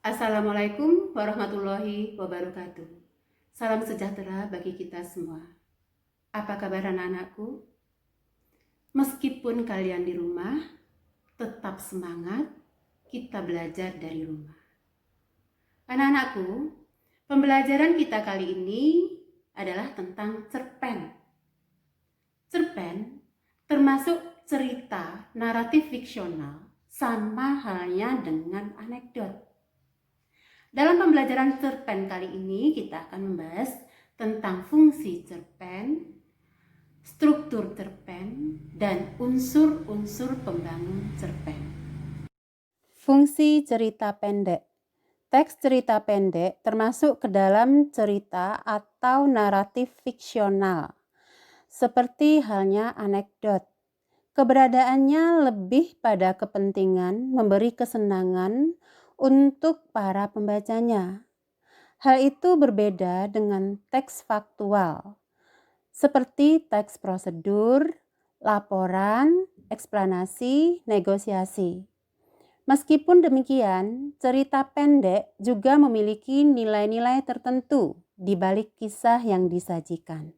Assalamualaikum warahmatullahi wabarakatuh. Salam sejahtera bagi kita semua. Apa kabar anak-anakku? Meskipun kalian di rumah, tetap semangat, kita belajar dari rumah. Anak-anakku, pembelajaran kita kali ini adalah tentang cerpen. Cerpen termasuk cerita naratif fiksional, sama halnya dengan anekdot. Dalam pembelajaran cerpen kali ini kita akan membahas tentang fungsi cerpen, struktur cerpen, dan unsur-unsur pembangun cerpen. Fungsi cerita pendek. Teks cerita pendek termasuk ke dalam cerita atau naratif fiksional, seperti halnya anekdot. Keberadaannya lebih pada kepentingan memberi kesenangan untuk para pembacanya. Hal itu berbeda dengan teks faktual, seperti teks prosedur, laporan, eksplanasi, negosiasi. Meskipun demikian, cerita pendek juga memiliki nilai-nilai tertentu di balik kisah yang disajikan.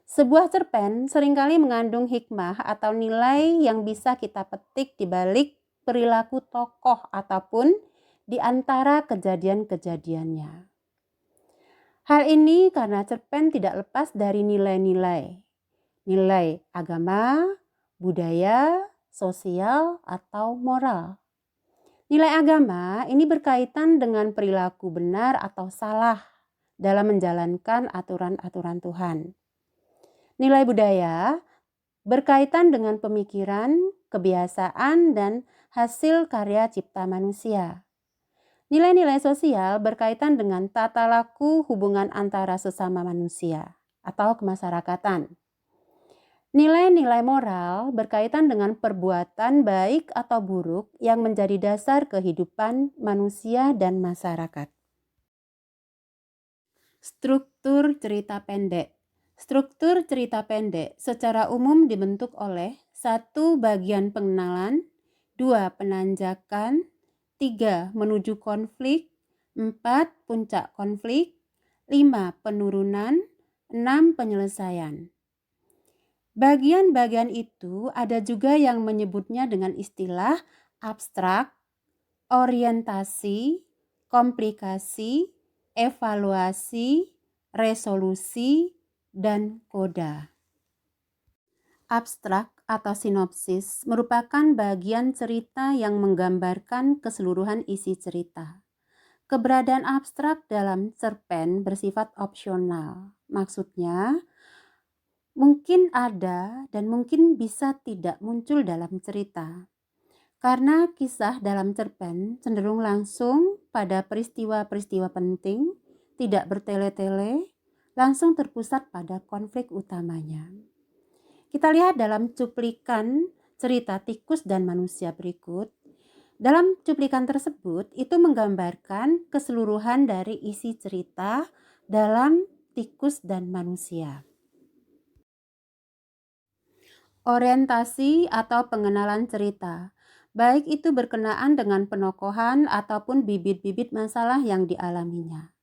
Sebuah cerpen seringkali mengandung hikmah atau nilai yang bisa kita petik di balik perilaku tokoh ataupun di antara kejadian-kejadiannya. Hal ini karena cerpen tidak lepas dari nilai-nilai. Nilai agama, budaya, sosial, atau moral. Nilai agama ini berkaitan dengan perilaku benar atau salah dalam menjalankan aturan-aturan Tuhan. Nilai budaya berkaitan dengan pemikiran, kebiasaan, dan hasil karya cipta manusia. Nilai-nilai sosial berkaitan dengan tata laku hubungan antara sesama manusia atau kemasyarakatan. Nilai-nilai moral berkaitan dengan perbuatan baik atau buruk yang menjadi dasar kehidupan manusia dan masyarakat. Struktur cerita pendek. Struktur cerita pendek secara umum dibentuk oleh 1. Bagian pengenalan, 2. Penanjakan, 3. Menuju konflik, 4. Puncak konflik, 5. Penurunan, 6. Penyelesaian. Bagian-bagian itu ada juga yang menyebutnya dengan istilah abstrak, orientasi, komplikasi, evaluasi, resolusi, dan koda. Abstrak atau sinopsis merupakan bagian cerita yang menggambarkan keseluruhan isi cerita. Keberadaan abstrak dalam cerpen bersifat opsional. Maksudnya, mungkin ada dan mungkin bisa tidak muncul dalam cerita. Karena kisah dalam cerpen cenderung langsung pada peristiwa-peristiwa penting, tidak bertele-tele, langsung terpusat pada konflik utamanya. Kita lihat dalam cuplikan cerita tikus dan manusia berikut. Dalam cuplikan tersebut, itu menggambarkan keseluruhan dari isi cerita dalam tikus dan manusia. Orientasi atau pengenalan cerita, baik itu berkenaan dengan penokohan ataupun bibit-bibit masalah yang dialaminya.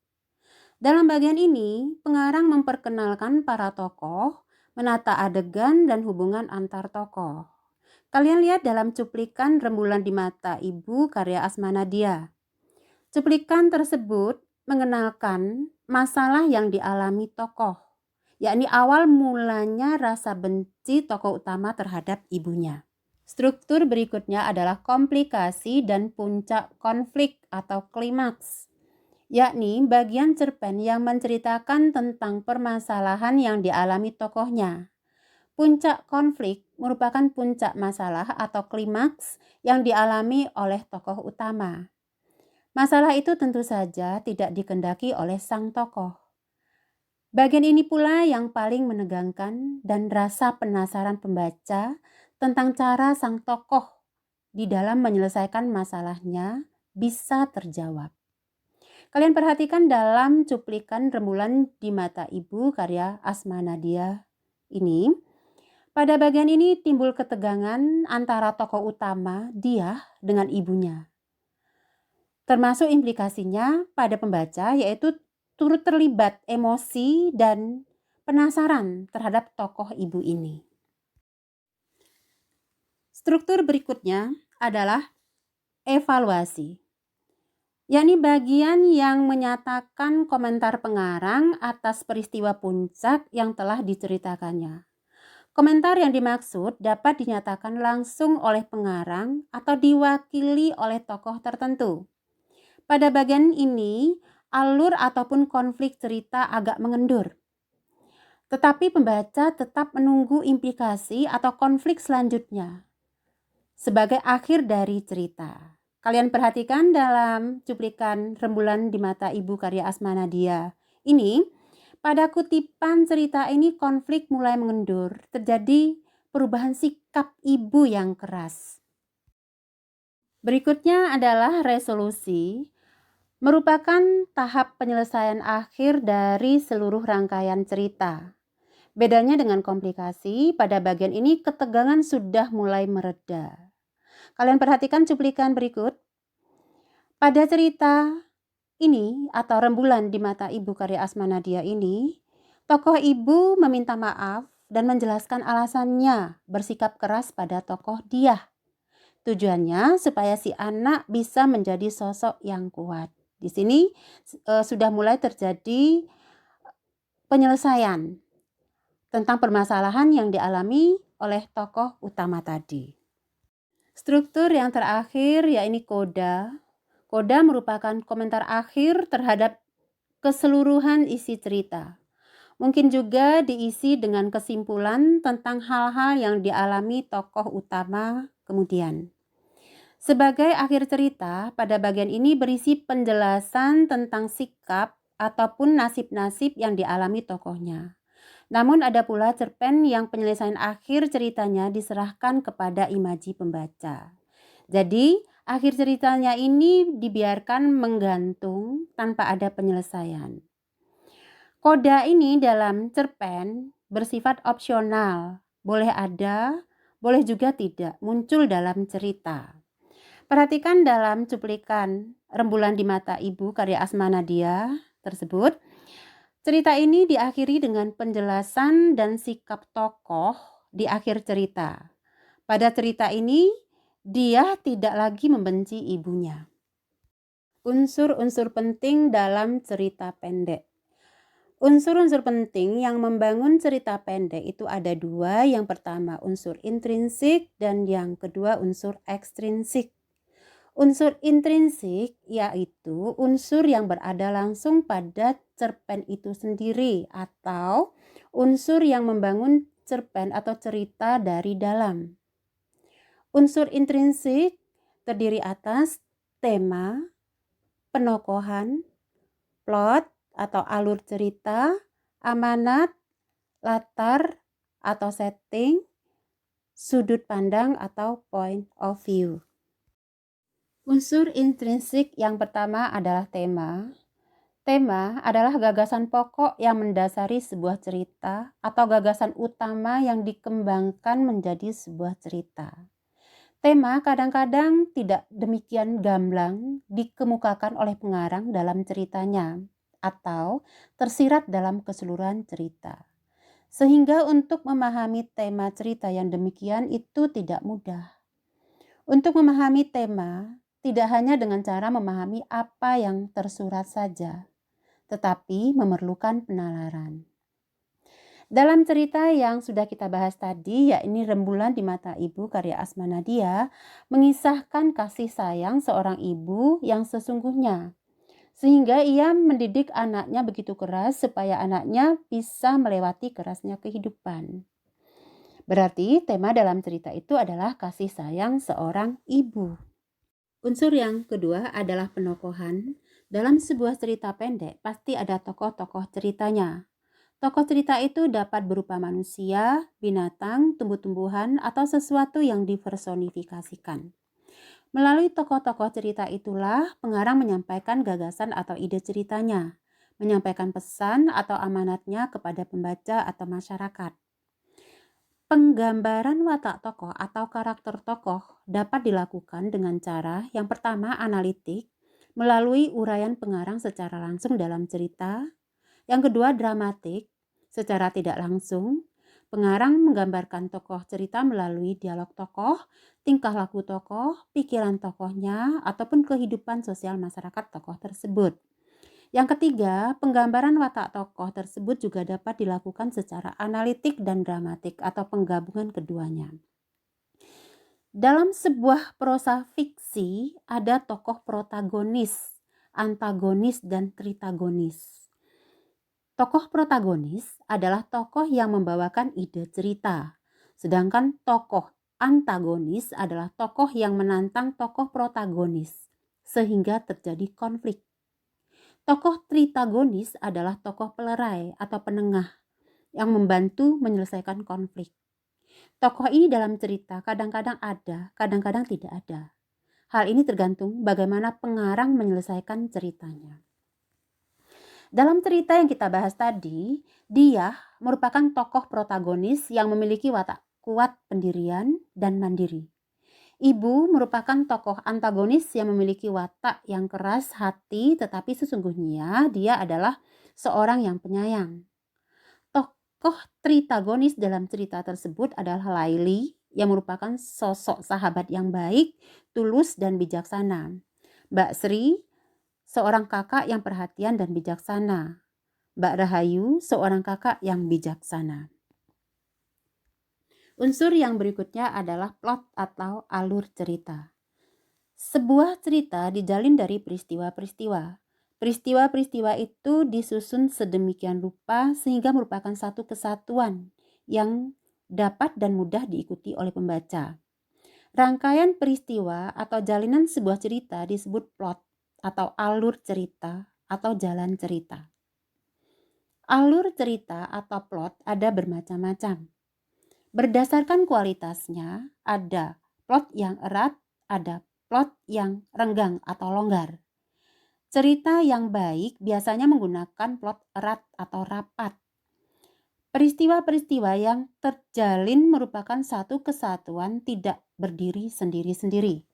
Dalam bagian ini, pengarang memperkenalkan para tokoh, menata adegan dan hubungan antar tokoh. Kalian lihat dalam cuplikan Rembulan di Mata Ibu karya Asma Nadia. Cuplikan tersebut mengenalkan masalah yang dialami tokoh, yakni awal mulanya rasa benci tokoh utama terhadap ibunya. Struktur berikutnya adalah komplikasi dan puncak konflik atau klimaks, yakni bagian cerpen yang menceritakan tentang permasalahan yang dialami tokohnya. Puncak konflik merupakan puncak masalah atau klimaks yang dialami oleh tokoh utama. Masalah itu tentu saja tidak dikendaki oleh sang tokoh. Bagian ini pula yang paling menegangkan dan rasa penasaran pembaca tentang cara sang tokoh di dalam menyelesaikan masalahnya bisa terjawab. Kalian perhatikan dalam cuplikan Rembulan di Mata Ibu karya Asma Nadia ini. Pada bagian ini timbul ketegangan antara tokoh utama dia dengan ibunya. termasuk implikasinya pada pembaca, yaitu turut terlibat emosi dan penasaran terhadap tokoh ibu ini. Struktur berikutnya adalah evaluasi, yakni bagian yang menyatakan komentar pengarang atas peristiwa puncak yang telah diceritakannya. Komentar yang dimaksud dapat dinyatakan langsung oleh pengarang atau diwakili oleh tokoh tertentu. Pada bagian ini, alur ataupun konflik cerita agak mengendur. Tetapi pembaca tetap menunggu implikasi atau konflik selanjutnya sebagai akhir dari cerita. Kalian perhatikan dalam cuplikan Rembulan di Mata Ibu karya Asma Nadia. Ini, pada kutipan cerita ini konflik mulai mengendur, terjadi perubahan sikap ibu yang keras. Berikutnya adalah resolusi, merupakan tahap penyelesaian akhir dari seluruh rangkaian cerita. Bedanya dengan komplikasi, pada bagian ini ketegangan sudah mulai mereda. Kalian perhatikan cuplikan berikut. Pada cerita ini atau Rembulan di Mata Ibu karya Asma Nadia ini, tokoh ibu meminta maaf dan menjelaskan alasannya bersikap keras pada tokoh Diah. Tujuannya supaya si anak bisa menjadi sosok yang kuat. Di sini sudah mulai terjadi penyelesaian tentang permasalahan yang dialami oleh tokoh utama tadi. Struktur yang terakhir yakni koda. Koda merupakan komentar akhir terhadap keseluruhan isi cerita. Mungkin juga diisi dengan kesimpulan tentang hal-hal yang dialami tokoh utama kemudian. Sebagai akhir cerita, pada bagian ini berisi penjelasan tentang sikap ataupun nasib-nasib yang dialami tokohnya. Namun ada pula cerpen yang penyelesaian akhir ceritanya diserahkan kepada imaji pembaca. Jadi, akhir ceritanya ini dibiarkan menggantung tanpa ada penyelesaian. Koda ini dalam cerpen bersifat opsional, boleh ada, boleh juga tidak muncul dalam cerita. Perhatikan dalam cuplikan Rembulan di Mata Ibu karya Asma Nadia tersebut. Cerita ini diakhiri dengan penjelasan dan sikap tokoh di akhir cerita. Pada cerita ini, dia tidak lagi membenci ibunya. Unsur-unsur penting dalam cerita pendek. Unsur-unsur penting yang membangun cerita pendek itu ada dua. Yang pertama unsur intrinsik dan yang kedua unsur ekstrinsik. Unsur intrinsik yaitu unsur yang berada langsung pada cerpen itu sendiri atau unsur yang membangun cerpen atau cerita dari dalam. Unsur intrinsik terdiri atas tema, penokohan, plot atau alur cerita, amanat, latar atau setting, sudut pandang atau point of view. Unsur intrinsik yang pertama adalah tema. Tema adalah gagasan pokok yang mendasari sebuah cerita atau gagasan utama yang dikembangkan menjadi sebuah cerita. Tema kadang-kadang tidak demikian gamblang dikemukakan oleh pengarang dalam ceritanya atau tersirat dalam keseluruhan cerita. Sehingga untuk memahami tema cerita yang demikian itu tidak mudah. Untuk memahami tema, tidak hanya dengan cara memahami apa yang tersurat saja, tetapi memerlukan penalaran. Dalam cerita yang sudah kita bahas tadi, yakni Rembulan di Mata Ibu karya Asma Nadia, mengisahkan kasih sayang seorang ibu yang sesungguhnya, sehingga ia mendidik anaknya begitu keras supaya anaknya bisa melewati kerasnya kehidupan. Berarti tema dalam cerita itu adalah kasih sayang seorang ibu. Unsur yang kedua adalah penokohan. Dalam sebuah cerita pendek, pasti ada tokoh-tokoh ceritanya. Tokoh cerita itu dapat berupa manusia, binatang, tumbuh-tumbuhan, atau sesuatu yang dipersonifikasikan. Melalui tokoh-tokoh cerita itulah pengarang menyampaikan gagasan atau ide ceritanya, menyampaikan pesan atau amanatnya kepada pembaca atau masyarakat. Penggambaran watak tokoh atau karakter tokoh dapat dilakukan dengan cara yang pertama analitik melalui uraian pengarang secara langsung dalam cerita. Yang kedua, dramatik, secara tidak langsung. Pengarang menggambarkan tokoh cerita melalui dialog tokoh, tingkah laku tokoh, pikiran tokohnya, ataupun kehidupan sosial masyarakat tokoh tersebut. Yang ketiga, penggambaran watak tokoh tersebut juga dapat dilakukan secara analitik dan dramatik atau penggabungan keduanya. Dalam sebuah prosa fiksi ada tokoh protagonis, antagonis, dan tritagonis. Tokoh protagonis adalah tokoh yang membawakan ide cerita, sedangkan tokoh antagonis adalah tokoh yang menantang tokoh protagonis, sehingga terjadi konflik. Tokoh tritagonis adalah tokoh pelerai atau penengah yang membantu menyelesaikan konflik. Tokoh ini dalam cerita kadang-kadang ada, kadang-kadang tidak ada. Hal ini tergantung bagaimana pengarang menyelesaikan ceritanya. Dalam cerita yang kita bahas tadi, dia merupakan tokoh protagonis yang memiliki watak kuat, pendirian, dan mandiri. Ibu merupakan tokoh antagonis yang memiliki watak yang keras hati, tetapi sesungguhnya dia adalah seorang yang penyayang. Tokoh tritagonis dalam cerita tersebut adalah Laili yang merupakan sosok sahabat yang baik, tulus, dan bijaksana. Mbak Sri, seorang kakak yang perhatian dan bijaksana. Mbak Rahayu, seorang kakak yang bijaksana. Unsur yang berikutnya adalah plot atau alur cerita. Sebuah cerita dijalin dari peristiwa-peristiwa. Peristiwa-peristiwa itu disusun sedemikian rupa sehingga merupakan satu kesatuan yang dapat dan mudah diikuti oleh pembaca. Rangkaian peristiwa atau jalinan sebuah cerita disebut plot atau alur cerita atau jalan cerita. Alur cerita atau plot ada bermacam-macam. Berdasarkan kualitasnya, ada plot yang erat, ada plot yang renggang atau longgar. Cerita yang baik biasanya menggunakan plot erat atau rapat. Peristiwa-peristiwa yang terjalin merupakan satu kesatuan, tidak berdiri sendiri-sendiri.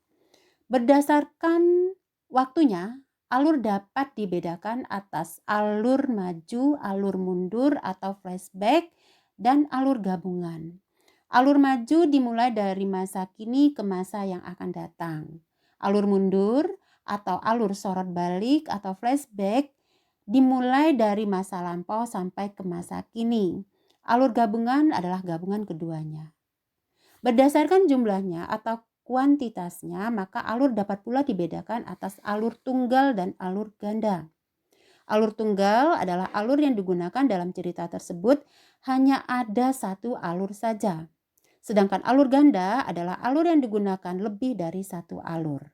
Berdasarkan waktunya, alur dapat dibedakan atas alur maju, alur mundur atau flashback, dan alur gabungan. Alur maju dimulai dari masa kini ke masa yang akan datang. Alur mundur atau alur sorot balik atau flashback dimulai dari masa lampau sampai ke masa kini. Alur gabungan adalah gabungan keduanya. Berdasarkan jumlahnya atau kuantitasnya, maka alur dapat pula dibedakan atas alur tunggal dan alur ganda. Alur tunggal adalah alur yang digunakan dalam cerita tersebut hanya ada satu alur saja. Sedangkan alur ganda adalah alur yang digunakan lebih dari satu alur.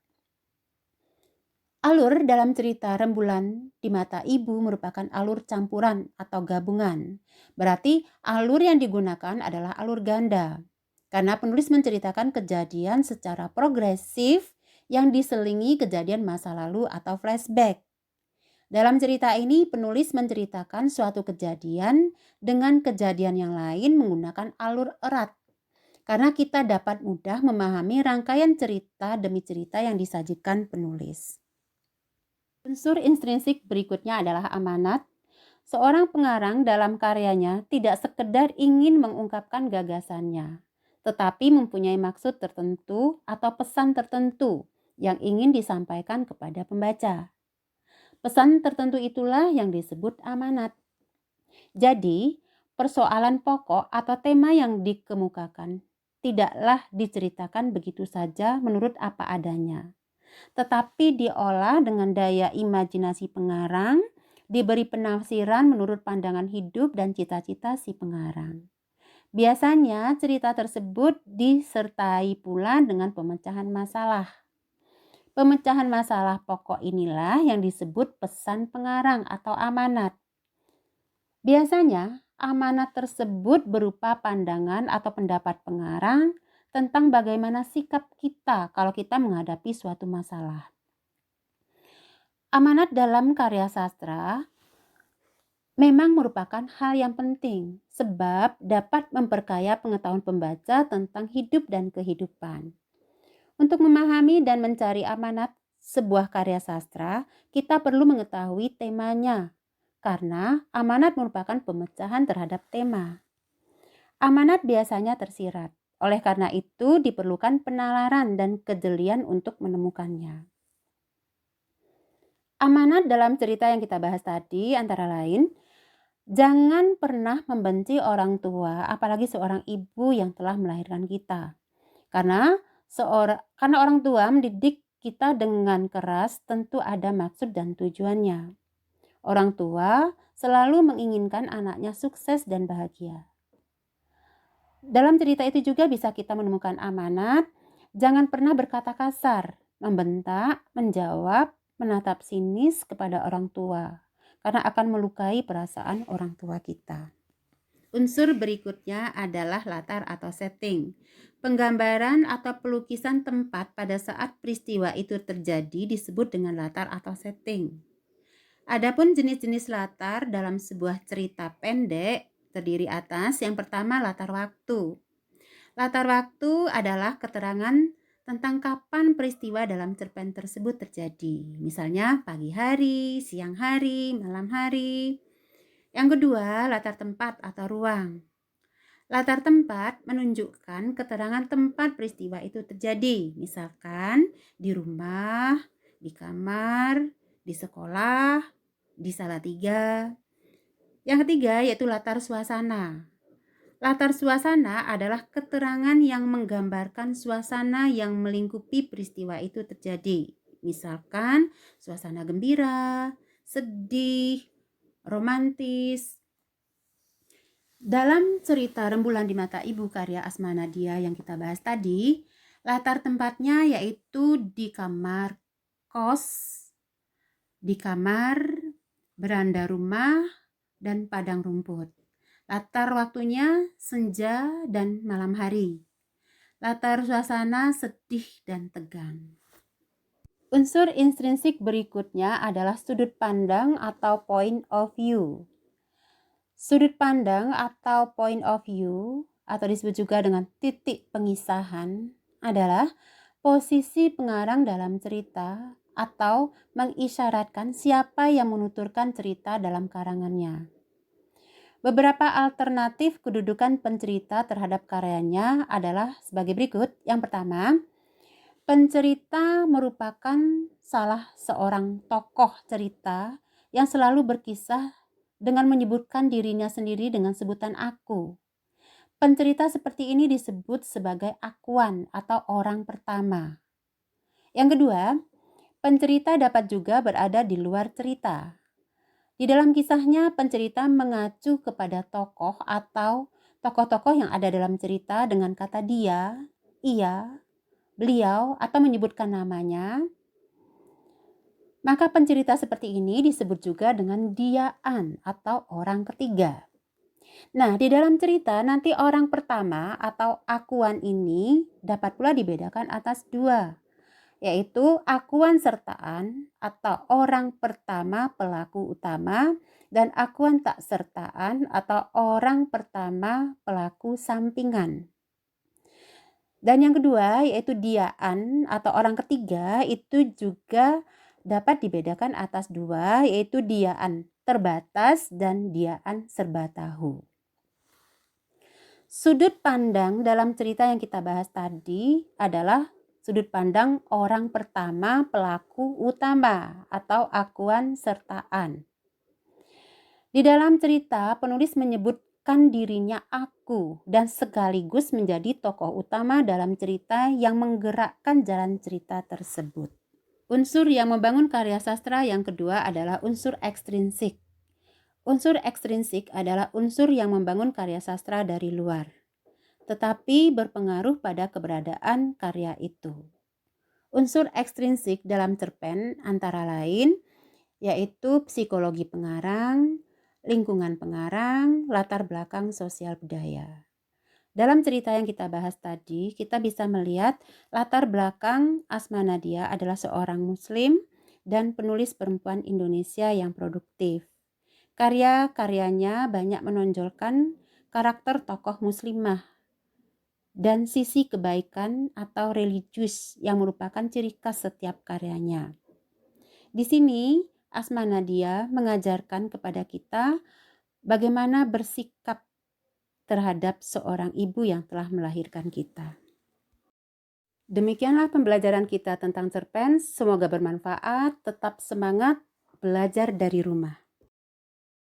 Alur dalam cerita Rembulan di Mata Ibu merupakan alur campuran atau gabungan. Berarti alur yang digunakan adalah alur ganda. Karena penulis menceritakan kejadian secara progresif yang diselingi kejadian masa lalu atau flashback. Dalam cerita ini penulis menceritakan suatu kejadian dengan kejadian yang lain menggunakan alur erat. Karena kita dapat mudah memahami rangkaian cerita demi cerita yang disajikan penulis. Unsur intrinsik berikutnya adalah amanat. Seorang pengarang dalam karyanya tidak sekedar ingin mengungkapkan gagasannya, tetapi mempunyai maksud tertentu atau pesan tertentu yang ingin disampaikan kepada pembaca. Pesan tertentu itulah yang disebut amanat. Jadi, persoalan pokok atau tema yang dikemukakan tidaklah diceritakan begitu saja menurut apa adanya, tetapi diolah dengan daya imajinasi pengarang, diberi penafsiran menurut pandangan hidup dan cita-cita si pengarang. Biasanya cerita tersebut disertai pula dengan pemecahan masalah. Pemecahan masalah pokok inilah yang disebut pesan pengarang atau amanat. Biasanya amanat tersebut berupa pandangan atau pendapat pengarang tentang bagaimana sikap kita kalau kita menghadapi suatu masalah. Amanat dalam karya sastra memang merupakan hal yang penting sebab dapat memperkaya pengetahuan pembaca tentang hidup dan kehidupan. Untuk memahami dan mencari amanat sebuah karya sastra, kita perlu mengetahui temanya, karena amanat merupakan pemecahan terhadap tema. Amanat biasanya tersirat, oleh karena itu diperlukan penalaran dan kejelian untuk menemukannya. Amanat dalam cerita yang kita bahas tadi antara lain, jangan pernah membenci orang tua, apalagi seorang ibu yang telah melahirkan kita. Karena orang tua mendidik kita dengan keras tentu ada maksud dan tujuannya. Orang tua selalu menginginkan anaknya sukses dan bahagia. Dalam cerita itu juga bisa kita menemukan amanat, jangan pernah berkata kasar, membentak, menjawab, menatap sinis kepada orang tua, karena akan melukai perasaan orang tua kita. Unsur berikutnya adalah latar atau setting. Penggambaran atau pelukisan tempat pada saat peristiwa itu terjadi disebut dengan latar atau setting. Adapun jenis-jenis latar dalam sebuah cerita pendek terdiri atas yang pertama latar waktu. Latar waktu adalah keterangan tentang kapan peristiwa dalam cerpen tersebut terjadi. Misalnya pagi hari, siang hari, malam hari. Yang kedua, latar tempat atau ruang. Latar tempat menunjukkan keterangan tempat peristiwa itu terjadi. Misalkan di rumah, di kamar, di sekolah, di Salatiga. Yang ketiga yaitu latar suasana. Latar suasana adalah keterangan yang menggambarkan suasana yang melingkupi peristiwa itu terjadi. Misalkan suasana gembira, sedih, romantis. Dalam cerita Rembulan di Mata Ibu karya Asma Nadia yang kita bahas tadi, latar tempatnya yaitu di kamar kos, di kamar, beranda rumah, dan padang rumput. Latar waktunya senja dan malam hari. Latar suasana sedih dan tegang. Unsur intrinsik berikutnya adalah sudut pandang atau point of view. Sudut pandang atau point of view atau disebut juga dengan titik pengisahan adalah posisi pengarang dalam cerita atau mengisyaratkan siapa yang menuturkan cerita dalam karangannya. Beberapa alternatif kedudukan pencerita terhadap karyanya adalah sebagai berikut. Yang pertama, pencerita merupakan salah seorang tokoh cerita yang selalu berkisah dengan menyebutkan dirinya sendiri dengan sebutan aku. Pencerita seperti ini disebut sebagai akuan atau orang pertama. Yang kedua, pencerita dapat juga berada di luar cerita. Di dalam kisahnya, pencerita mengacu kepada tokoh atau tokoh-tokoh yang ada dalam cerita dengan kata dia, ia, beliau, atau menyebutkan namanya. Maka pencerita seperti ini disebut juga dengan diaan atau orang ketiga. Nah, di dalam cerita nanti orang pertama atau akuan ini dapat pula dibedakan atas dua, yaitu akuan sertaan atau orang pertama pelaku utama dan akuan tak sertaan atau orang pertama pelaku sampingan. Dan yang kedua yaitu diaan atau orang ketiga itu juga dapat dibedakan atas dua, yaitu diaan terbatas dan diaan serba tahu. Sudut pandang dalam cerita yang kita bahas tadi adalah sudut pandang orang pertama pelaku utama atau akuan sertaan. Di dalam cerita, penulis menyebutkan dirinya aku dan sekaligus menjadi tokoh utama dalam cerita yang menggerakkan jalan cerita tersebut. Unsur yang membangun karya sastra yang kedua adalah unsur ekstrinsik. Unsur ekstrinsik adalah unsur yang membangun karya sastra dari luar, tetapi berpengaruh pada keberadaan karya itu. Unsur ekstrinsik dalam cerpen antara lain yaitu psikologi pengarang, lingkungan pengarang, latar belakang sosial budaya. Dalam cerita yang kita bahas tadi, kita bisa melihat latar belakang Asma Nadia adalah seorang muslim dan penulis perempuan Indonesia yang produktif. Karya-karyanya banyak menonjolkan karakter tokoh muslimah dan sisi kebaikan atau religius yang merupakan ciri khas setiap karyanya. Di sini, Asma Nadia mengajarkan kepada kita bagaimana bersikap terhadap seorang ibu yang telah melahirkan kita. Demikianlah pembelajaran kita tentang cerpen. Semoga bermanfaat. Tetap semangat belajar dari rumah.